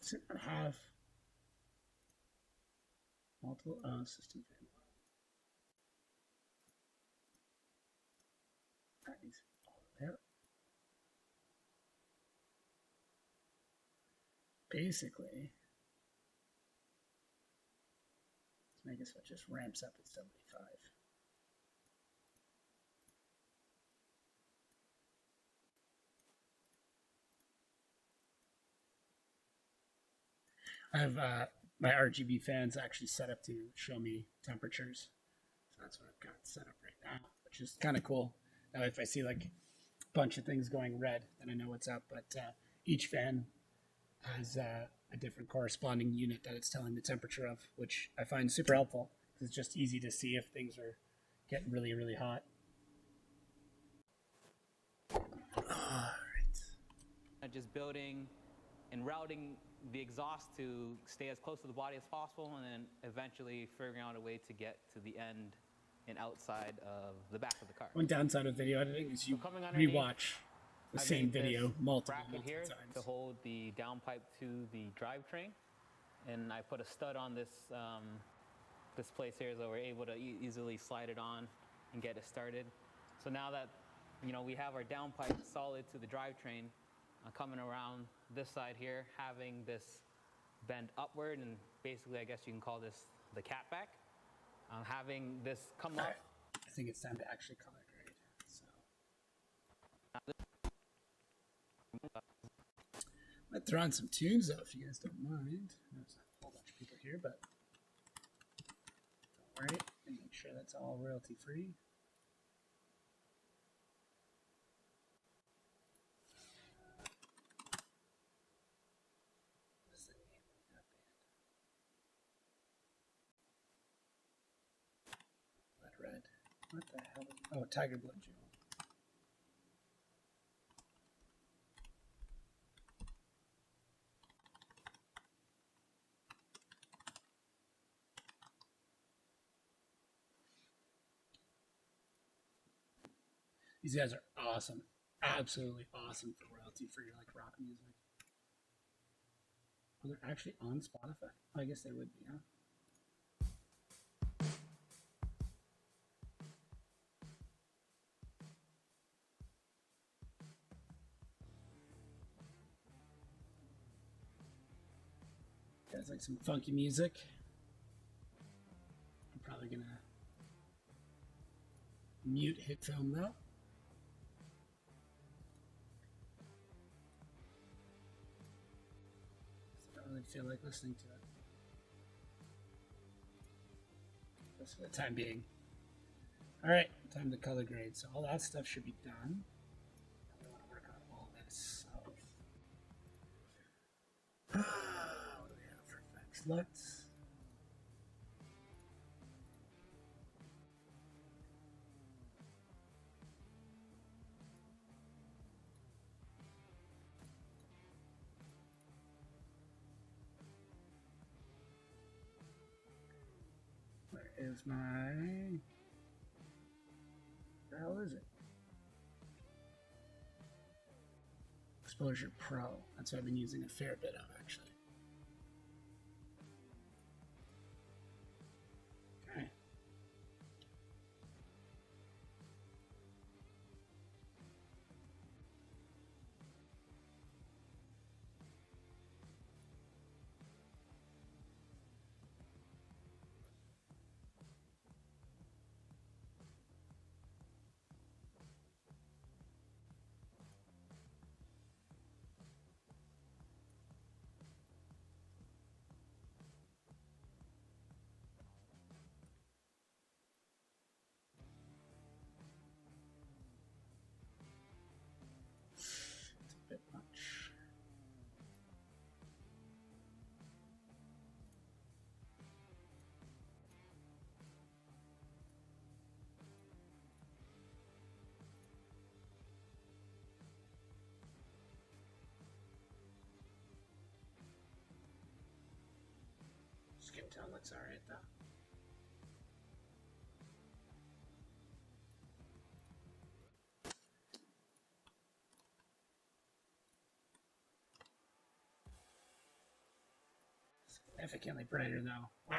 Does it not have multiple system fan? That needs all the way up. Basically, let's make it so it just ramps up at 75. I have my RGB fans actually set up to show me temperatures. So that's what I've got set up right now, which is kind of cool. Now, if I see like a bunch of things going red, then I know what's up. But each fan has a different corresponding unit that it's telling the temperature of, which I find super helpful because it's just easy to see if things are getting really, really hot. All right. Just building and routing the exhaust to stay as close to the body as possible, and then eventually figuring out a way to get to the end and outside of the back of the car. One downside of video editing is you rewatch the same video multiple here times to hold the downpipe to the drivetrain, and I put a stud on this this place here, so we're able to easily slide it on and get it started. So now that we have our downpipe solid to the drivetrain, coming around this side here, having this bend upward, and basically I guess you can call this the catback. Having this come up. I think it's time to actually color grade. So I might throw on some tunes though, if you guys don't mind. There's a whole bunch of people here, but don't worry. And make sure that's all royalty free. What's the name of that band? Blood Red. What the hell? Oh, Tiger Blood Jewel. These guys are awesome. Absolutely awesome for royalty free, like rock music. Oh, they're actually on Spotify? I guess they would be, huh? Guys like some funky music. I'm probably gonna mute hit film though. I don't really feel like listening to it. Just for the time being. Alright, time to color grade. So all that stuff should be done. I want to work on all this. So. What do we have for effects? Let's. Where is my. Where the hell is it? Exposure Pro. That's what I've been using a fair bit of actually. Okay. Detail looks alright though. Significantly brighter though. Wow.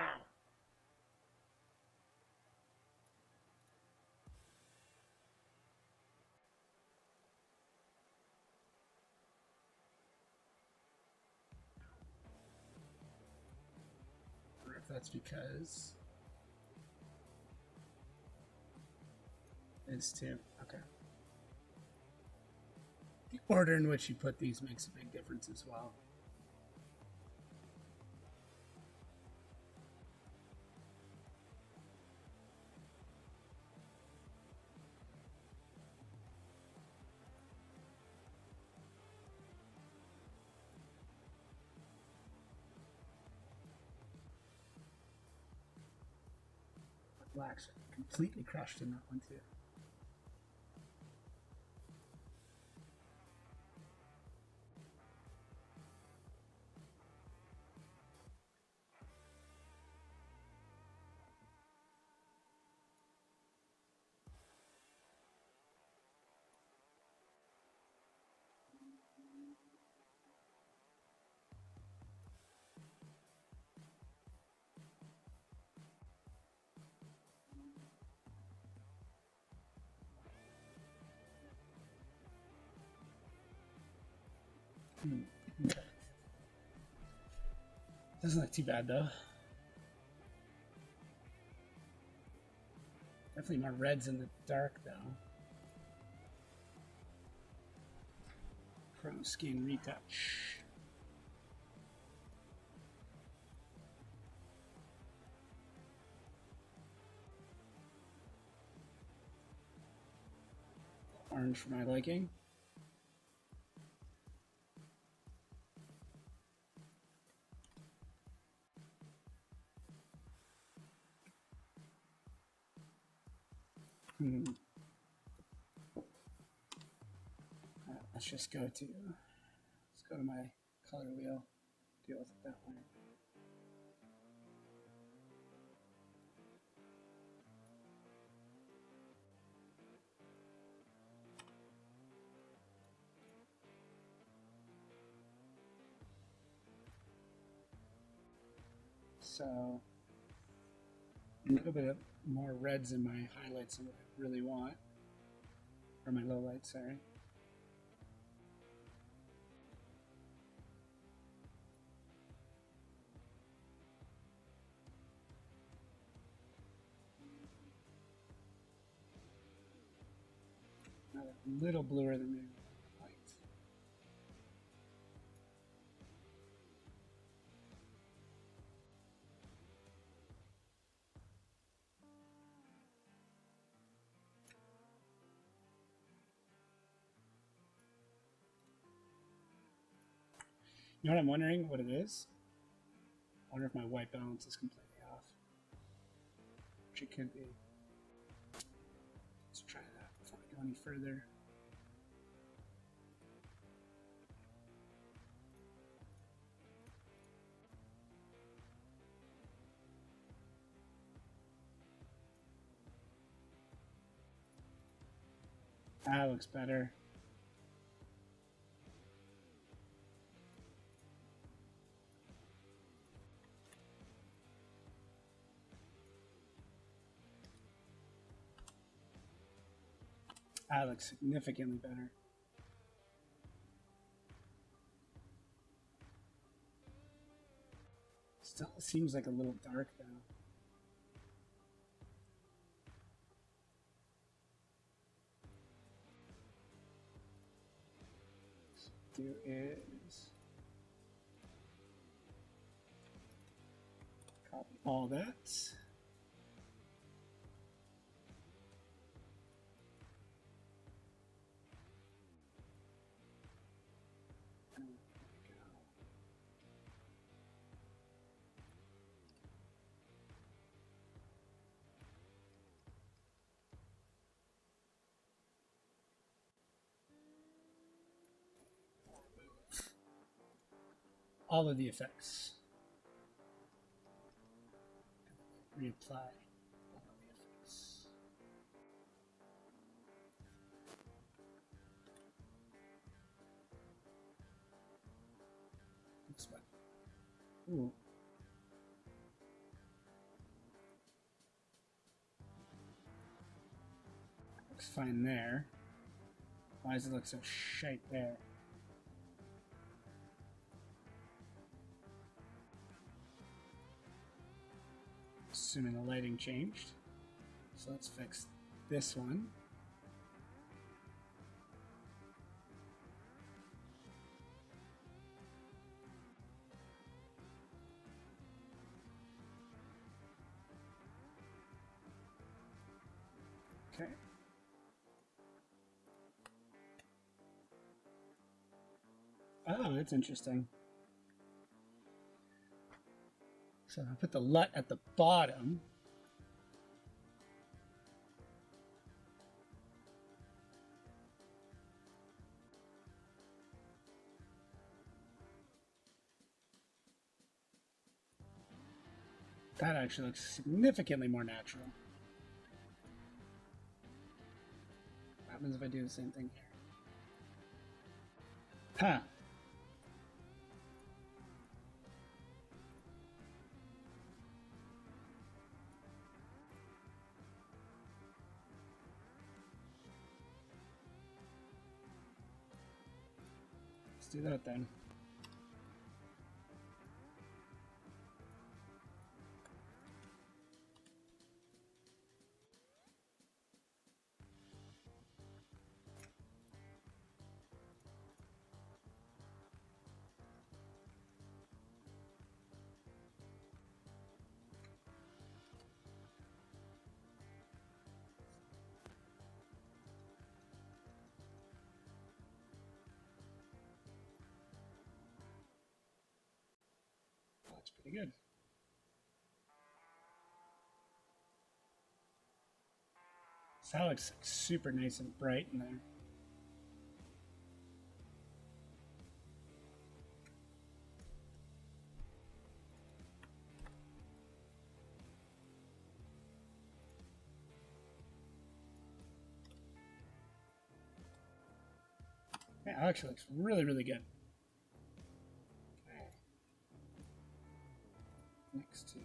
I wonder if that's because it's too. Okay. The order in which you put these makes a big difference as well. Blacks completely crushed in that one too. Okay. Doesn't look too bad though. Definitely more reds in the dark though. Chrome skin retouch. Orange for my liking. Let's just go to my color wheel. Deal with it that way. So a little bit more reds in my highlights than what I really want, or my lowlights. Sorry. A little bluer than maybe I liked. You know what I'm wondering? What it is? I wonder if my white balance is completely off. Which it could be. Let's try that before we go any further. That looks better. That looks significantly better. Still seems like a little dark though. Do is copy all that. All of the effects. reapply all the effects. This one. Ooh. Looks fine there. Why does it look so shite there? Assuming the lighting changed. So let's fix this one. Okay. Oh, that's interesting. So I put the LUT at the bottom. That actually looks significantly more natural. What happens if I do the same thing here? Huh. Let's do that then. That's pretty good. So that looks super nice and bright in there. Yeah, that actually looks really, really good. Okay. Next to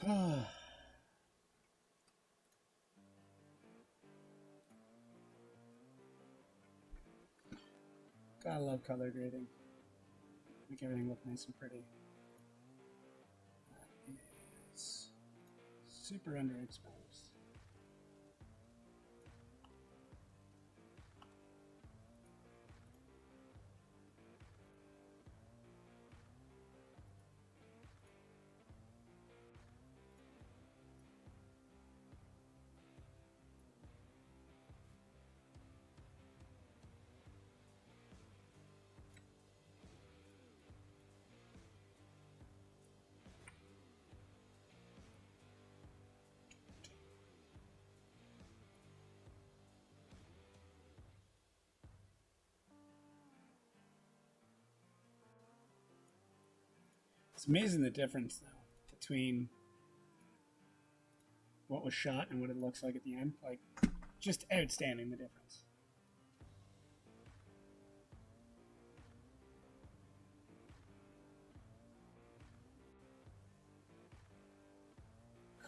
Gotta love color grading. Make everything look nice and pretty. That is super underexposed. It's amazing the difference, though, between what was shot and what it looks like at the end. Like, just outstanding, the difference.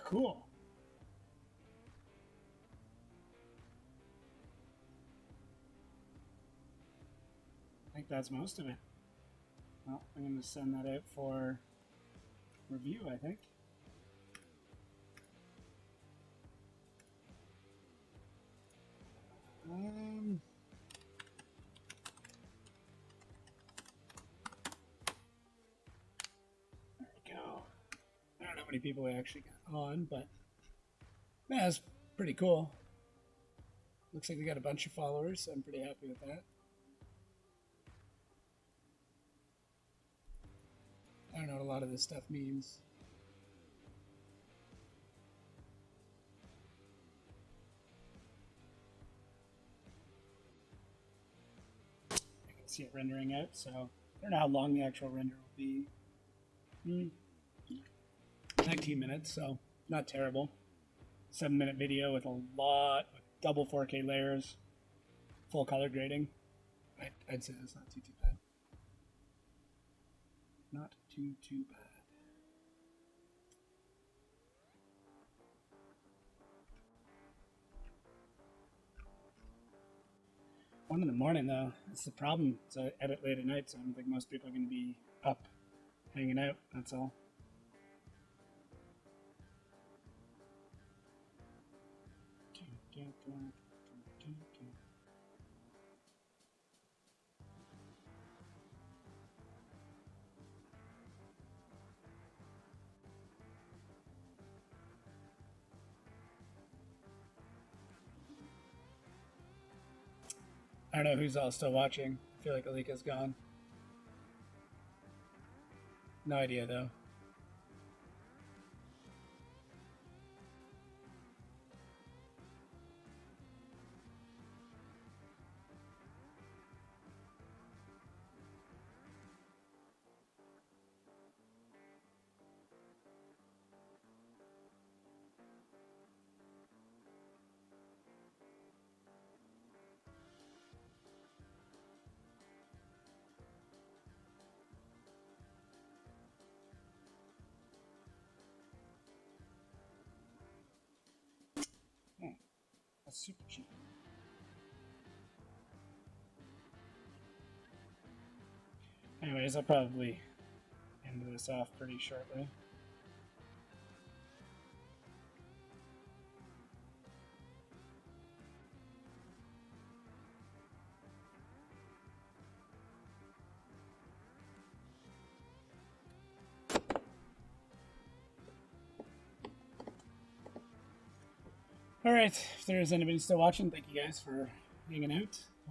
Cool. I think that's most of it. Well, I'm going to send that out for review, I think. There we go. I don't know how many people I actually got on, but yeah, it's pretty cool. Looks like we got a bunch of followers, so I'm pretty happy with that. I don't know what a lot of this stuff means. I can see it rendering out, so I don't know how long the actual render will be. 19 minutes, so not terrible. 7-minute video with a lot of double 4K layers, full color grading. I'd say that's not too bad. Not too bad. One in the morning, though. That's the problem. So I edit late at night, so I don't think most people are going to be up hanging out. That's all. I don't know who's all still watching. I feel like Alika's gone. No idea, though. That's super cheap. Anyways, I'll probably end this off pretty shortly. Alright, if there's anybody still watching, thank you guys for hanging out.